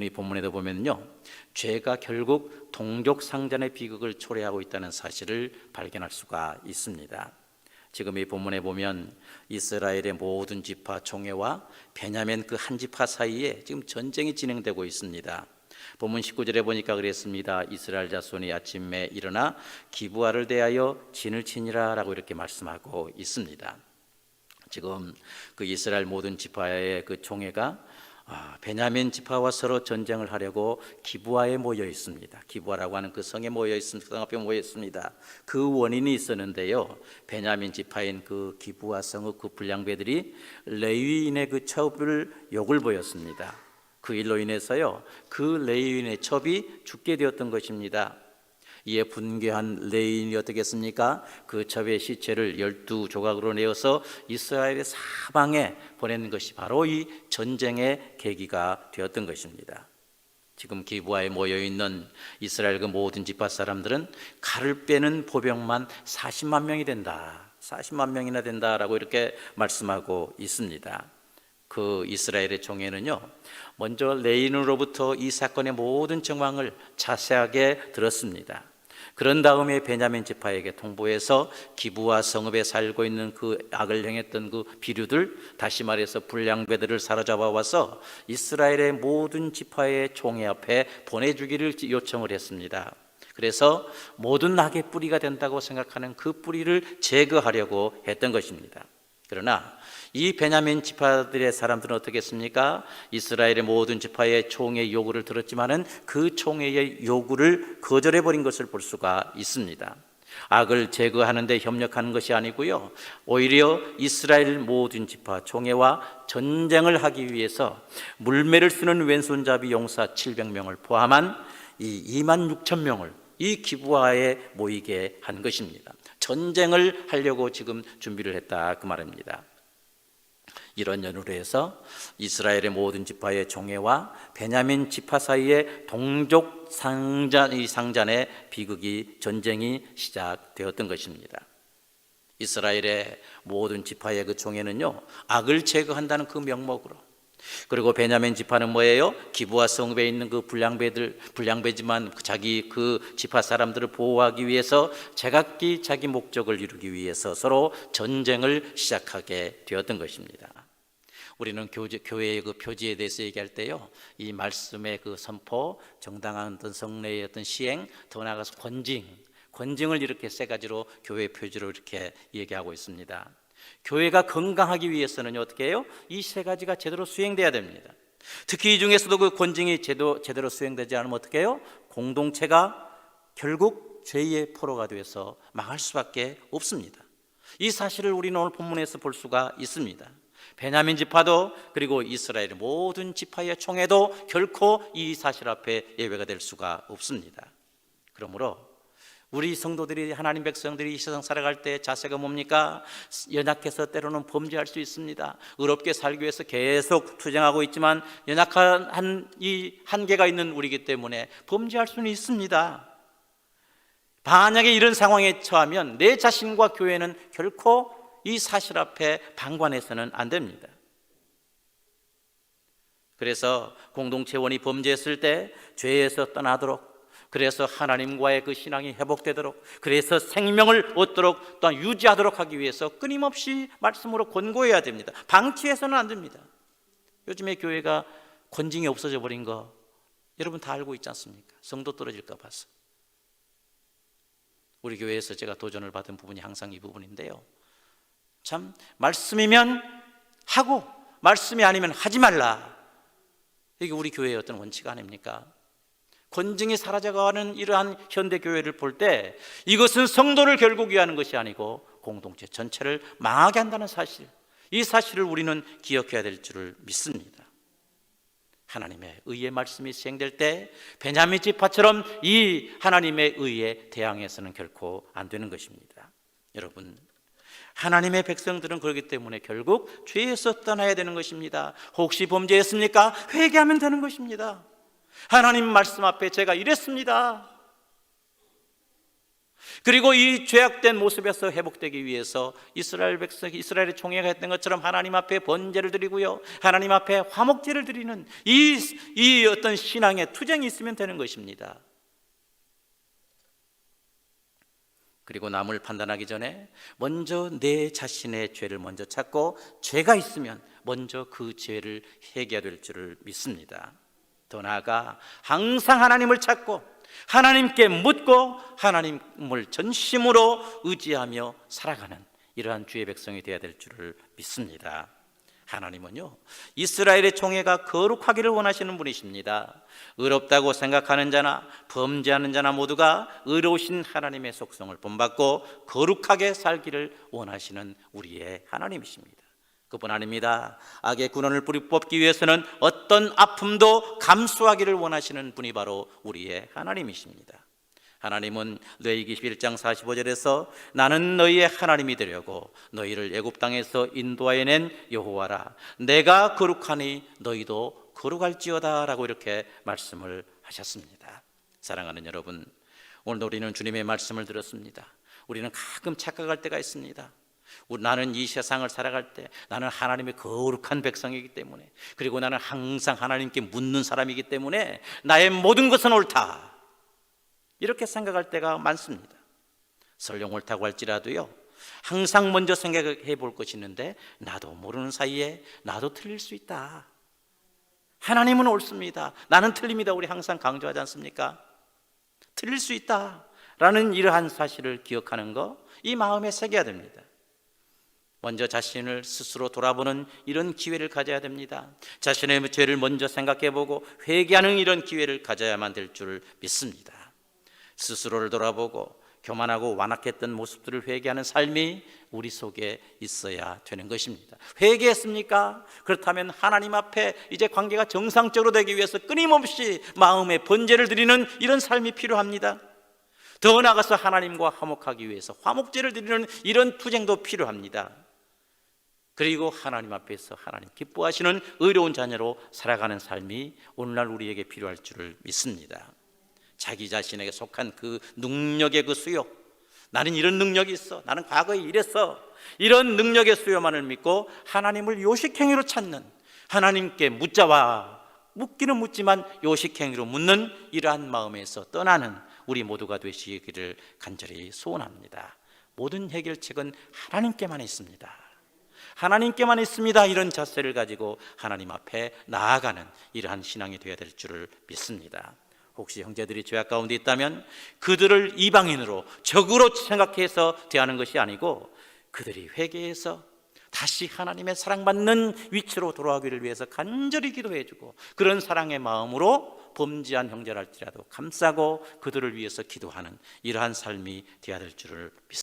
이 본문에도 보면요, 죄가 결국 동족 상잔의 비극을 초래하고 있다는 사실을 발견할 수가 있습니다. 지금 이 본문에 보면 이스라엘의 모든 지파 총회와 베냐민 그 한 지파 사이에 지금 전쟁이 진행되고 있습니다. 본문 19절에 보니까 그랬습니다. 이스라엘 자손이 아침에 일어나 기브아를 대하여 진을 치니라 라고 이렇게 말씀하고 있습니다. 지금 그 이스라엘 모든 지파의 그 총회가 베냐민 지파와 서로 전쟁을 하려고 기브아에 모여 있습니다. 기브아라고 하는 그 성에 모여 있습니다. 성 앞에 모여 있습니다. 그 원인이 있었는데요, 베냐민 지파인 그 기브아 성의 그 불량배들이 레위인의 그 첩을 욕을 보였습니다. 그 일로 인해서요, 그 레위인의 첩이 죽게 되었던 것입니다. 이에 분개한 레위인이 어떻게 했습니까? 그 첩의 시체를 12조각으로 내어서 이스라엘의 사방에 보내는 것이 바로 이 전쟁의 계기가 되었던 것입니다. 지금 기브아에 모여있는 이스라엘 그 모든 지파 사람들은 칼을 빼는 보병만 40만 명이 된다, 40만 명이나 된다라고 이렇게 말씀하고 있습니다. 그 이스라엘의 총회는요, 먼저 레위인으로부터 이 사건의 모든 정황을 자세하게 들었습니다. 그런 다음에 베냐민 지파에게 통보해서 기브아 성읍에 살고 있는 그 악을 행했던 그 비류들, 다시 말해서 불량배들을 사로잡아 와서 이스라엘의 모든 지파의 총회 앞에 보내주기를 요청을 했습니다. 그래서 모든 악의 뿌리가 된다고 생각하는 그 뿌리를 제거하려고 했던 것입니다. 그러나 이 베냐민 지파들의 사람들은 어떻게 했습니까? 이스라엘의 모든 지파의 총회의 요구를 들었지만은 그 총회의 요구를 거절해버린 것을 볼 수가 있습니다. 악을 제거하는 데 협력하는 것이 아니고요, 오히려 이스라엘 모든 지파 총회와 전쟁을 하기 위해서 물매를 쓰는 왼손잡이 용사 700명을 포함한 이 2만 6천 명을 이 기브아에 모이게 한 것입니다. 전쟁을 하려고 지금 준비를 했다, 그 말입니다. 이런 연유로 해서 이스라엘의 모든 지파의 총회와 베냐민 지파 사이에 동족 상잔의 비극이, 전쟁이 시작되었던 것입니다. 이스라엘의 모든 지파의 그 총회는요, 악을 제거한다는 그 명목으로, 그리고 베냐민 지파는 뭐예요? 기브아 성읍에 있는 그 불량배지만 자기 그 지파 사람들을 보호하기 위해서 제각기 자기 목적을 이루기 위해서 서로 전쟁을 시작하게 되었던 것입니다. 우리는 교회의 그 표지에 대해서 얘기할 때요, 이 말씀의 그 선포, 정당한 어떤 성례의 어떤 시행, 더 나아가서 권징을 이렇게 세 가지로 교회 표지로 이렇게 얘기하고 있습니다. 교회가 건강하기 위해서는 어떻게 해요? 이 세 가지가 제대로 수행돼야 됩니다. 특히 이 중에서도 그 권징이 제대로 수행되지 않으면 어떻게 해요? 공동체가 결국 죄의 포로가 되어서 망할 수밖에 없습니다. 이 사실을 우리는 오늘 본문에서 볼 수가 있습니다. 베냐민 지파도, 그리고 이스라엘의 모든 지파의 총회도 결코 이 사실 앞에 예외가 될 수가 없습니다. 그러므로 우리 성도들이, 하나님 백성들이 이 세상 살아갈 때 자세가 뭡니까? 연약해서 때로는 범죄할 수 있습니다. 의롭게 살기 위해서 계속 투쟁하고 있지만 연약한 이 한계가 있는 우리이기 때문에 범죄할 수는 있습니다. 만약에 이런 상황에 처하면 내 자신과 교회는 결코 이 사실 앞에 방관해서는 안 됩니다. 그래서 공동체원이 범죄했을 때 죄에서 떠나도록, 그래서 하나님과의 그 신앙이 회복되도록, 그래서 생명을 얻도록 또한 유지하도록 하기 위해서 끊임없이 말씀으로 권고해야 됩니다. 방치해서는 안 됩니다. 요즘에 교회가 권징이 없어져 버린 거 여러분 다 알고 있지 않습니까? 성도 떨어질까 봐서. 우리 교회에서 제가 도전을 받은 부분이 항상 이 부분인데요, 참 말씀이면 하고 말씀이 아니면 하지 말라, 이게 우리 교회의 어떤 원칙 아닙니까? 권징이 사라져가는 이러한 현대교회를 볼 때 이것은 성도를 결국 위하는 것이 아니고 공동체 전체를 망하게 한다는 사실, 이 사실을 우리는 기억해야 될 줄을 믿습니다. 하나님의 의의 말씀이 시행될 때 베냐민 지파처럼 이 하나님의 의에 대항해서는 결코 안 되는 것입니다. 여러분, 하나님의 백성들은 그렇기 때문에 결국 죄에서 떠나야 되는 것입니다. 혹시 범죄했습니까? 회개하면 되는 것입니다. 하나님 말씀 앞에 제가 이랬습니다, 그리고 이 죄악된 모습에서 회복되기 위해서 이스라엘 백성, 이스라엘의 총회가 했던 것처럼 하나님 앞에 번제를 드리고요, 하나님 앞에 화목제를 드리는 이 어떤 신앙의 투쟁이 있으면 되는 것입니다. 그리고 남을 판단하기 전에 먼저 내 자신의 죄를 먼저 찾고, 죄가 있으면 먼저 그 죄를 해결해야 될 줄을 믿습니다. 더 나아가 항상 하나님을 찾고 하나님께 묻고 하나님을 전심으로 의지하며 살아가는 이러한 주의 백성이 되어야 될 줄을 믿습니다. 하나님은요, 이스라엘의 총회가 거룩하기를 원하시는 분이십니다. 의롭다고 생각하는 자나 범죄하는 자나 모두가 의로우신 하나님의 속성을 본받고 거룩하게 살기를 원하시는 우리의 하나님이십니다. 그뿐 아닙니다. 악의 군원을 뿌리뽑기 위해서는 어떤 아픔도 감수하기를 원하시는 분이 바로 우리의 하나님이십니다. 하나님은 레위기 11장 45절에서 나는 너희의 하나님이 되려고 너희를 애굽 땅에서 인도하여 낸 여호와라, 내가 거룩하니 너희도 거룩할지어다 라고 이렇게 말씀을 하셨습니다. 사랑하는 여러분, 오늘 우리는 주님의 말씀을 들었습니다. 우리는 가끔 착각할 때가 있습니다. 나는 이 세상을 살아갈 때 나는 하나님의 거룩한 백성이기 때문에, 그리고 나는 항상 하나님께 묻는 사람이기 때문에 나의 모든 것은 옳다, 이렇게 생각할 때가 많습니다. 설령 옳다고 할지라도요, 항상 먼저 생각해 볼 것이 있는데 나도 모르는 사이에 나도 틀릴 수 있다. 하나님은 옳습니다, 나는 틀립니다. 우리 항상 강조하지 않습니까? 틀릴 수 있다라는 이러한 사실을 기억하는 거, 이 마음에 새겨야 됩니다. 먼저 자신을 스스로 돌아보는 이런 기회를 가져야 됩니다. 자신의 죄를 먼저 생각해보고 회개하는 이런 기회를 가져야만 될 줄 믿습니다. 스스로를 돌아보고 교만하고 완악했던 모습들을 회개하는 삶이 우리 속에 있어야 되는 것입니다. 회개했습니까? 그렇다면 하나님 앞에 이제 관계가 정상적으로 되기 위해서 끊임없이 마음의 번제를 드리는 이런 삶이 필요합니다. 더 나아가서 하나님과 화목하기 위해서 화목제를 드리는 이런 투쟁도 필요합니다. 그리고 하나님 앞에서 하나님 기뻐하시는 의로운 자녀로 살아가는 삶이 오늘날 우리에게 필요할 줄을 믿습니다. 자기 자신에게 속한 그 능력의 그 수요, 나는 이런 능력이 있어, 나는 과거에 이랬어, 이런 능력의 수요만을 믿고 하나님을 요식행위로 찾는, 하나님께 묻기는 묻지만 요식행위로 묻는 이러한 마음에서 떠나는 우리 모두가 되시기를 간절히 소원합니다. 모든 해결책은 하나님께만 있습니다. 하나님께만 있습니다. 이런 자세를 가지고 하나님 앞에 나아가는 이러한 신앙이 되어야 될 줄을 믿습니다. 혹시 형제들이 죄악 가운데 있다면 그들을 이방인으로 적으로 생각해서 대하는 것이 아니고, 그들이 회개해서 다시 하나님의 사랑받는 위치로 돌아가기를 위해서 간절히 기도해주고, 그런 사랑의 마음으로 범죄한 형제랄지라도 감싸고 그들을 위해서 기도하는 이러한 삶이 되어야 될 줄을 믿습니다.